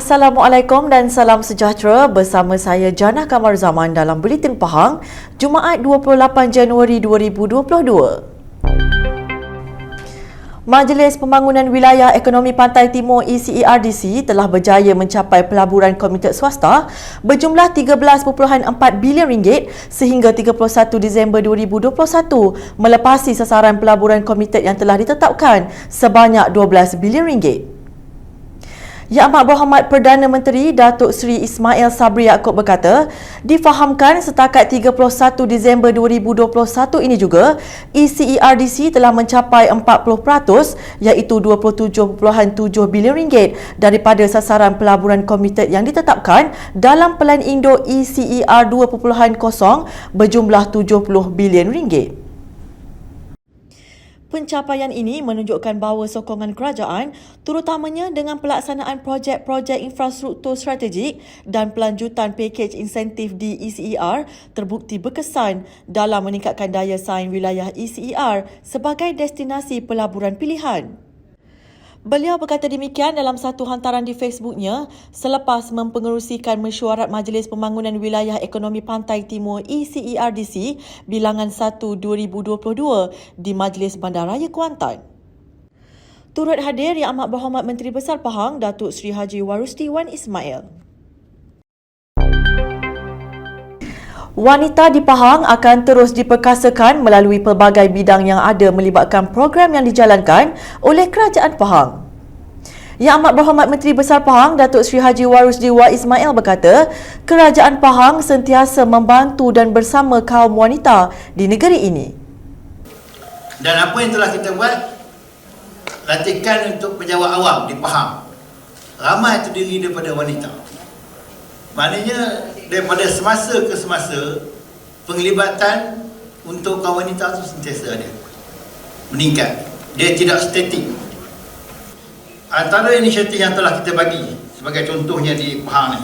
Assalamualaikum dan salam sejahtera, bersama saya Jannah Kamar Zaman dalam Buletin Pahang, Jumaat 28 Januari 2022. Majlis Pembangunan Wilayah Ekonomi Pantai Timur ECERDC telah berjaya mencapai pelaburan komited swasta berjumlah RM13.4 bilion sehingga 31 Disember 2021, melepasi sasaran pelaburan komited yang telah ditetapkan sebanyak RM12 bilion. Yang Amat Berhormat Perdana Menteri Datuk Seri Ismail Sabri Yaakob berkata, difahamkan setakat 31 Disember 2021 ini juga, ECERDC telah mencapai 40% iaitu RM27.7 bilion daripada sasaran pelaburan komited yang ditetapkan dalam Pelan Indo ECER 2.0 berjumlah RM70 bilion. Pencapaian ini menunjukkan bahawa sokongan kerajaan, terutamanya dengan pelaksanaan projek-projek infrastruktur strategik dan pelanjutan pakej insentif di ECER, terbukti berkesan dalam meningkatkan daya saing wilayah ECER sebagai destinasi pelaburan pilihan. Beliau berkata demikian dalam satu hantaran di Facebooknya selepas mempengerusikan mesyuarat Majlis Pembangunan Wilayah Ekonomi Pantai Timur ECERDC bilangan 1 2022 di Majlis Bandaraya Kuantan. Turut hadir Yang Amat Berhormat Menteri Besar Pahang Datuk Seri Haji Warusti Wan Ismail. Wanita di Pahang akan terus diperkasakan melalui pelbagai bidang yang ada melibatkan program yang dijalankan oleh Kerajaan Pahang. Yang Amat Berhormat Menteri Besar Pahang Datuk Seri Haji Warusti Wan Ismail berkata, Kerajaan Pahang sentiasa membantu dan bersama kaum wanita di negeri ini. Dan apa yang telah kita buat, latihan untuk pejabat awam di Pahang ramai terdiri daripada wanita. Maknanya daripada semasa ke semasa, penglibatan untuk kaum wanita itu sentiasa ada, meningkat. Dia tidak statik. Antara inisiatif yang telah kita bagi sebagai contohnya di Pahang ni,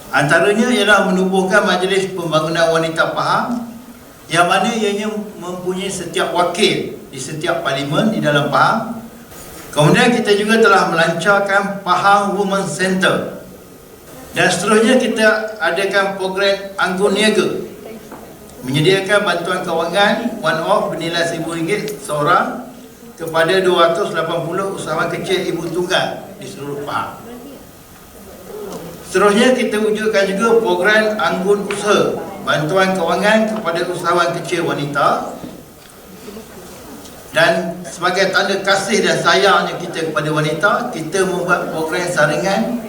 antaranya ialah menubuhkan Majlis Pembangunan Wanita Pahang yang mana ianya mempunyai setiap wakil di setiap parlimen di dalam Pahang. Kemudian kita juga telah melancarkan Pahang Women Center. Dan seterusnya kita adakan program Anggun Niaga, menyediakan bantuan kewangan one-off bernilai RM1,000 seorang kepada 280 usahawan kecil ibu tunggal di seluruh Pahang. Seterusnya kita wujudkan juga program Anggun Usaha, bantuan kewangan kepada usahawan kecil wanita. Dan sebagai tanda kasih dan sayangnya kita kepada wanita, kita membuat program saringan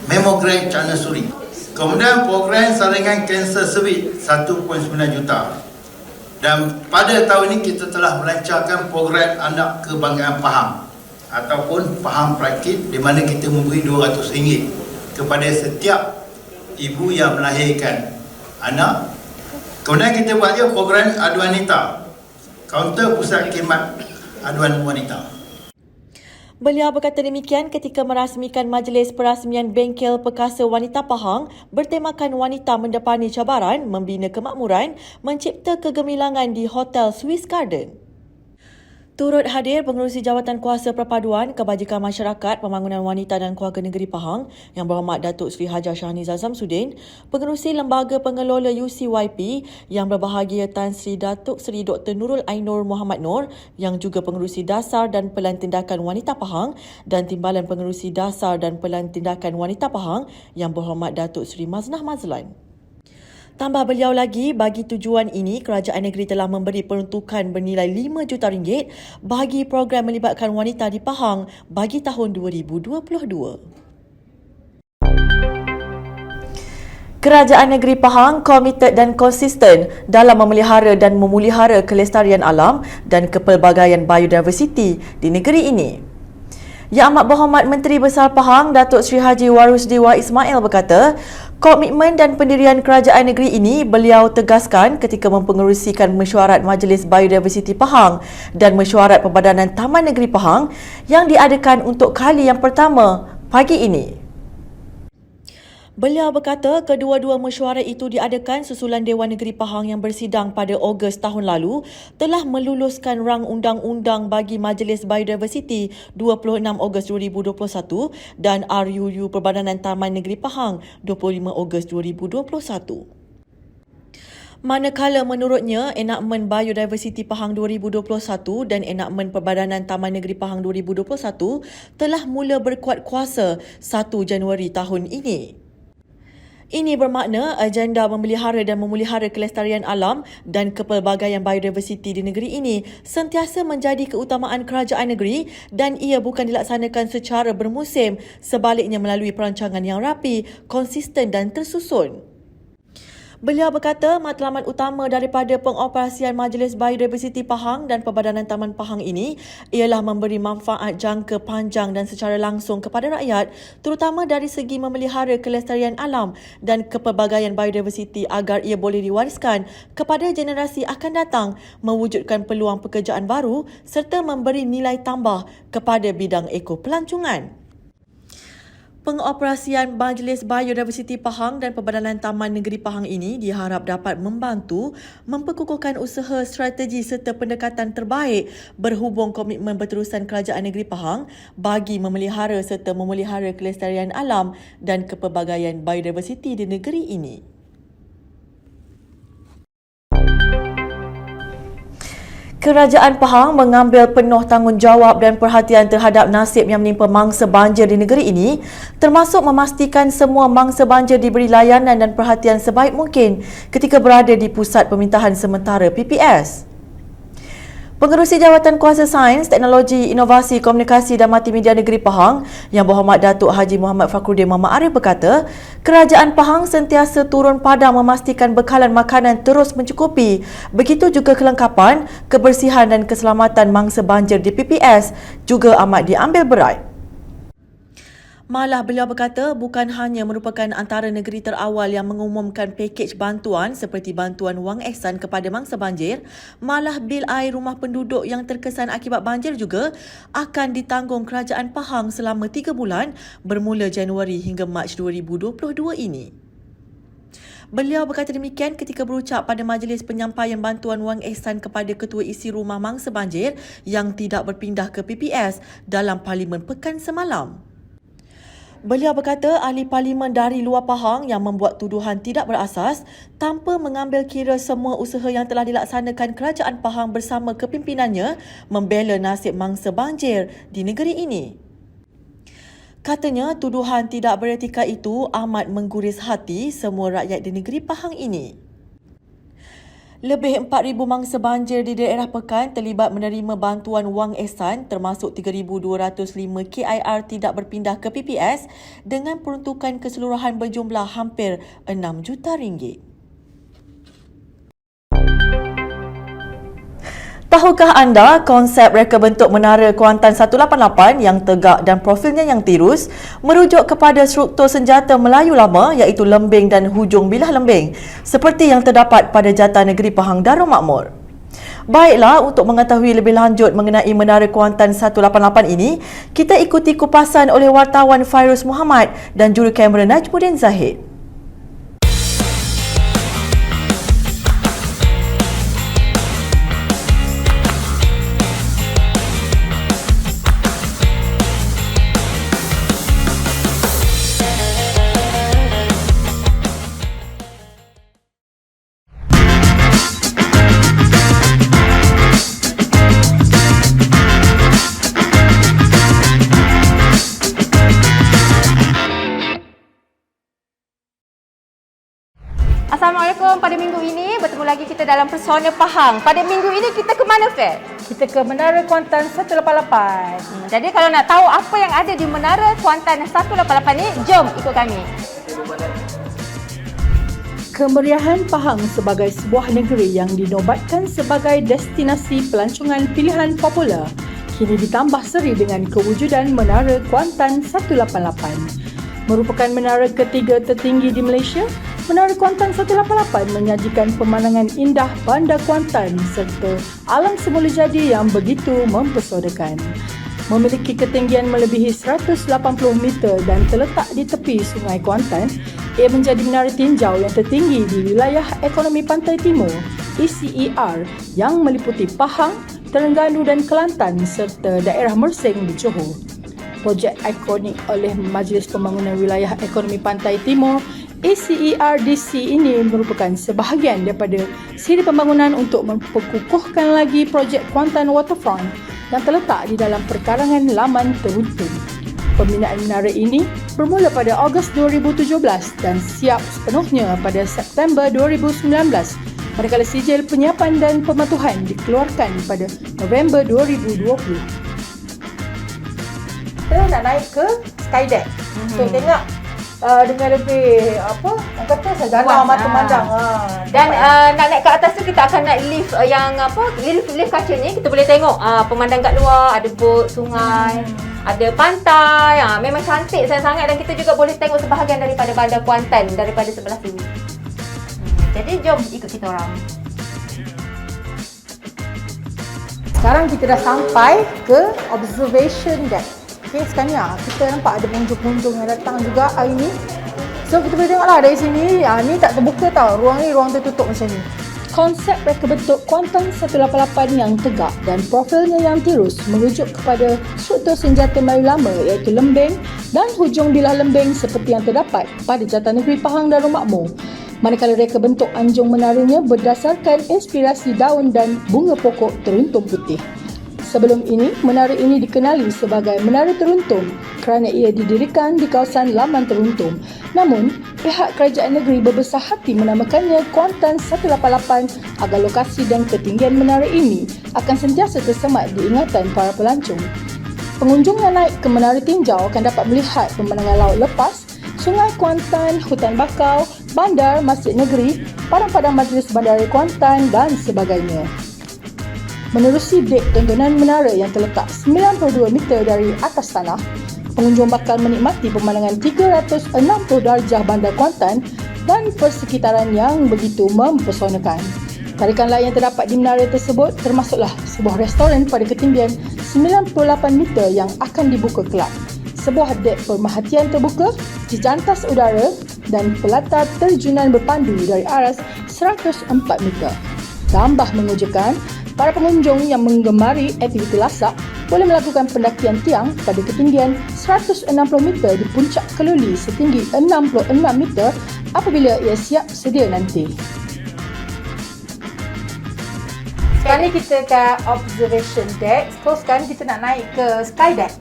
Mammogram Cana Suri. Kemudian program saringan kanser cervix 1.9 juta. Dan pada tahun ini kita telah melancarkan program Anak Kebanggaan Pahang ataupun Pahang Prakit, di mana kita memberi RM200 kepada setiap ibu yang melahirkan anak. Kemudian kita buat juga program Aduan Wanita, kaunter pusat khidmat aduan wanita. Beliau berkata demikian ketika merasmikan Majlis Perasmian Bengkel Perkasa Wanita Pahang bertemakan wanita mendepani cabaran, membina kemakmuran, mencipta kegemilangan di Hotel Swiss Garden. Turut hadir Pengerusi Jawatan Kuasa Perpaduan Kebajikan Masyarakat Pembangunan Wanita dan Keluarga Negeri Pahang Yang Berhormat Datuk Seri Hajah Shahniza Zamsudin, Pengerusi Lembaga Pengelola UCYP Yang Berbahagia Tan Sri Datuk Seri Dr. Nurul Ainur Muhammad Noor, yang juga Pengerusi Dasar dan Pelan Tindakan Wanita Pahang, dan Timbalan Pengerusi Dasar dan Pelan Tindakan Wanita Pahang Yang Berhormat Datuk Seri Maznah Mazlan. Tambah beliau lagi, bagi tujuan ini, kerajaan negeri telah memberi peruntukan bernilai RM5 juta bagi program melibatkan wanita di Pahang bagi tahun 2022. Kerajaan Negeri Pahang komited dan konsisten dalam memelihara dan memulihara kelestarian alam dan kepelbagaian biodiversiti di negeri ini. Yang Amat Berhormat Menteri Besar Pahang Datuk Seri Haji Warusti Wan Ismail berkata, komitmen dan pendirian kerajaan negeri ini beliau tegaskan ketika mempengerusikan mesyuarat Majlis Biodiversiti Pahang dan mesyuarat Perbadanan Taman Negeri Pahang yang diadakan untuk kali yang pertama pagi ini. Beliau berkata kedua-dua mesyuarat itu diadakan susulan Dewan Negeri Pahang yang bersidang pada Ogos tahun lalu telah meluluskan rang undang-undang bagi Majlis Biodiversiti 26 Ogos 2021 dan RUU Perbadanan Taman Negeri Pahang 25 Ogos 2021. Manakala menurutnya, enakmen Biodiversiti Pahang 2021 dan enakmen Perbadanan Taman Negeri Pahang 2021 telah mula berkuat kuasa 1 Januari tahun ini. Ini bermakna agenda memelihara dan memulihara kelestarian alam dan kepelbagaian biodiversiti di negeri ini sentiasa menjadi keutamaan kerajaan negeri dan ia bukan dilaksanakan secara bermusim, sebaliknya melalui perancangan yang rapi, konsisten dan tersusun. Beliau berkata matlamat utama daripada pengoperasian Majlis Biodiversiti Pahang dan Perbadanan Taman Pahang ini ialah memberi manfaat jangka panjang dan secara langsung kepada rakyat, terutama dari segi memelihara kelestarian alam dan kepelbagaian biodiversiti agar ia boleh diwariskan kepada generasi akan datang, mewujudkan peluang pekerjaan baru serta memberi nilai tambah kepada bidang ekopelancongan. Pengoperasian Majlis Biodiversiti Pahang dan Perbadanan Taman Negeri Pahang ini diharap dapat membantu memperkukuhkan usaha strategi serta pendekatan terbaik berhubung komitmen berterusan Kerajaan Negeri Pahang bagi memelihara serta memelihara kelestarian alam dan kepelbagaian biodiversiti di negeri ini. Kerajaan Pahang mengambil penuh tanggungjawab dan perhatian terhadap nasib yang menimpa mangsa banjir di negeri ini, termasuk memastikan semua mangsa banjir diberi layanan dan perhatian sebaik mungkin ketika berada di Pusat Pemintahan Sementara PPS. Pengerusi Jawatan Kuasa Sains, Teknologi, Inovasi, Komunikasi dan Multimedia Negeri Pahang Yang Berhormat Datuk Haji Muhammad Fakhruddin Muhammad Arif berkata, Kerajaan Pahang sentiasa turun padang memastikan bekalan makanan terus mencukupi, begitu juga kelengkapan, kebersihan dan keselamatan mangsa banjir di PPS juga amat diambil berat. Malah beliau berkata bukan hanya merupakan antara negeri terawal yang mengumumkan pakej bantuan seperti bantuan wang ihsan kepada mangsa banjir, malah bil air rumah penduduk yang terkesan akibat banjir juga akan ditanggung Kerajaan Pahang selama 3 bulan bermula Januari hingga Mac 2022 ini. Beliau berkata demikian ketika berucap pada majlis penyampaian bantuan wang ihsan kepada ketua isi rumah mangsa banjir yang tidak berpindah ke PPS dalam Parlimen pekan semalam. Beliau berkata ahli parlimen dari luar Pahang yang membuat tuduhan tidak berasas tanpa mengambil kira semua usaha yang telah dilaksanakan Kerajaan Pahang bersama kepimpinannya membela nasib mangsa banjir di negeri ini. Katanya tuduhan tidak beretika itu amat mengguris hati semua rakyat di negeri Pahang ini. Lebih 4,000 mangsa banjir di daerah Pekan terlibat menerima bantuan wang ihsan termasuk 3,205 KIR tidak berpindah ke PPS dengan peruntukan keseluruhan berjumlah hampir 6 juta ringgit. Tahukah anda konsep reka bentuk menara Kuantan 188 yang tegak dan profilnya yang tirus merujuk kepada struktur senjata Melayu lama iaitu lembing dan hujung bilah lembing seperti yang terdapat pada Jata Negeri Pahang Darul Makmur. Baiklah, untuk mengetahui lebih lanjut mengenai Menara Kuantan 188 ini, kita ikuti kupasan oleh wartawan Fairuz Muhammad dan juru kamera Najmuddin Zahid. Assalamualaikum. Pada minggu ini bertemu lagi kita dalam Persona Pahang. Pada minggu ini kita ke mana, Fer? Kita ke Menara Kuantan 188. Jadi kalau nak tahu apa yang ada di Menara Kuantan 188 ni, jom ikut kami. Kemeriahan Pahang sebagai sebuah negeri yang dinobatkan sebagai destinasi pelancongan pilihan popular kini ditambah seri dengan kewujudan Menara Kuantan 188. Merupakan menara ketiga tertinggi di Malaysia, Menara Kuantan 188 menyajikan pemandangan indah Bandar Kuantan serta alam semula jadi yang begitu mempesodakan. Memiliki ketinggian melebihi 180 meter dan terletak di tepi Sungai Kuantan, Ia menjadi menara tinjau yang tertinggi di wilayah ekonomi Pantai Timur ECER yang meliputi Pahang, Terengganu dan Kelantan serta daerah Mersing di Johor. Projek ikonik oleh Majlis Pembangunan Wilayah Ekonomi Pantai Timur ECERDC ini merupakan sebahagian daripada siri pembangunan untuk memperkukuhkan lagi projek Kuantan Waterfront yang terletak di dalam perkarangan laman teruntun. Pembinaan menara ini bermula pada Ogos 2017 dan siap sepenuhnya pada September 2019, manakala sijil penyiapan dan pematuhan dikeluarkan pada November 2020. Kita nak naik ke Skydeck untuk tengok dengan lebih orang kata sarjana mata memandang. Dan nak naik ke atas tu kita akan naik lift yang lift kaca ni, kita boleh tengok pemandangan kat luar, ada bot, sungai, ada pantai. Memang cantik sangat dan kita juga boleh tengok sebahagian daripada Bandar Kuantan daripada sebelah sini. Jadi jom ikut kita orang. Sekarang kita dah sampai ke observation deck. Okey, sekarang kita nampak ada pengunjung-pengunjung yang datang juga hari ni. So kita boleh tengoklah dari sini, ni tak terbuka tau. Ruang ni ruang tertutup macam ni. Konsep reka bentuk Kuantan 188 yang tegak dan profilnya yang tirus merujuk kepada struktur senjata Melayu lama iaitu lembing dan hujung bilah lembing seperti yang terdapat pada Jatan Negeri Pahang Darul Makmur. Manakala reka bentuk anjung menaranya berdasarkan inspirasi daun dan bunga pokok teruntum putih. Sebelum ini, menara ini dikenali sebagai Menara Teruntum kerana ia didirikan di kawasan Laman Teruntum. Namun, pihak kerajaan negeri berbesar hati menamakannya Kuantan 188 agar lokasi dan ketinggian menara ini akan sentiasa tersemat di ingatan para pelancong. Pengunjung yang naik ke menara tinjau akan dapat melihat pemandangan laut lepas, Sungai Kuantan, hutan bakau, bandar, masjid negeri, padang-padang majlis Bandaraya Kuantan dan sebagainya. Menerusi dek tontonan menara yang terletak 92 meter dari atas tanah, pengunjung bakal menikmati pemandangan 360 darjah Bandar Kuantan dan persekitaran yang begitu mempesonakan. Tarikan lain yang terdapat di menara tersebut termasuklah sebuah restoran pada ketinggian 98 meter yang akan dibuka kelak, sebuah dek pemerhatian terbuka, jejantas udara dan pelatar terjunan berpandu dari aras 104 meter. Tambah mengejutkan, para pengunjung yang menggemari aktiviti lasak boleh melakukan pendakian tiang pada ketinggian 160 meter di puncak keluli setinggi 66 meter apabila ia siap sedia nanti. Sekarang ni kita kat observation deck. So sekarang kita nak naik ke sky deck.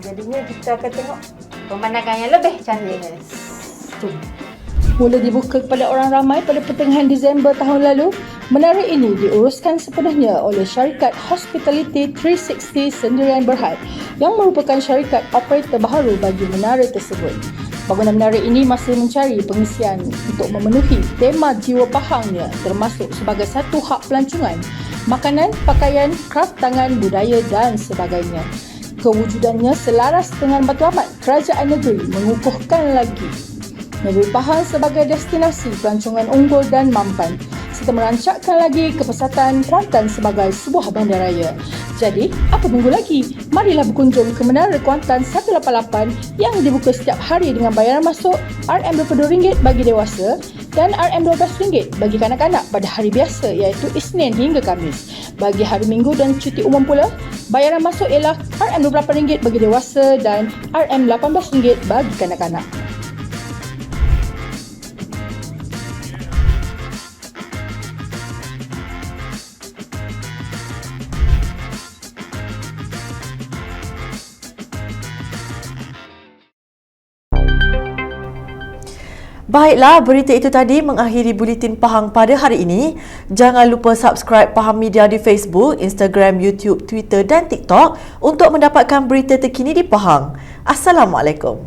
Jadinya kita akan tengok Pemandangan yang lebih cantik. Mula dibuka kepada orang ramai pada pertengahan Disember tahun lalu, menara ini diuruskan sepenuhnya oleh syarikat Hospitality 360 Sendirian Berhad yang merupakan syarikat operator baharu bagi menara tersebut. Bangunan menara ini masih mencari pengisian untuk memenuhi tema jiwa Pahangnya, termasuk sebagai satu hub pelancongan, makanan, pakaian, kraf tangan, budaya dan sebagainya. Kewujudannya selaras dengan matlamat kerajaan negeri mengukuhkan lagi negeri Pahang sebagai destinasi pelancongan unggul dan mampan serta merancakkan lagi kepesatan Kuantan sebagai sebuah bandaraya. Jadi, apa tunggu lagi? Marilah berkunjung ke Menara Kuantan 188 yang dibuka setiap hari dengan bayaran masuk RM22 bagi dewasa dan RM12 bagi kanak-kanak pada hari biasa iaitu Isnin hingga Khamis. Bagi hari Minggu dan cuti umum pula, bayaran masuk ialah RM28 bagi dewasa dan RM18 bagi kanak-kanak. Baiklah, berita itu tadi mengakhiri Buletin Pahang pada hari ini. Jangan lupa subscribe Pahang Media di Facebook, Instagram, YouTube, Twitter dan TikTok untuk mendapatkan berita terkini di Pahang. Assalamualaikum.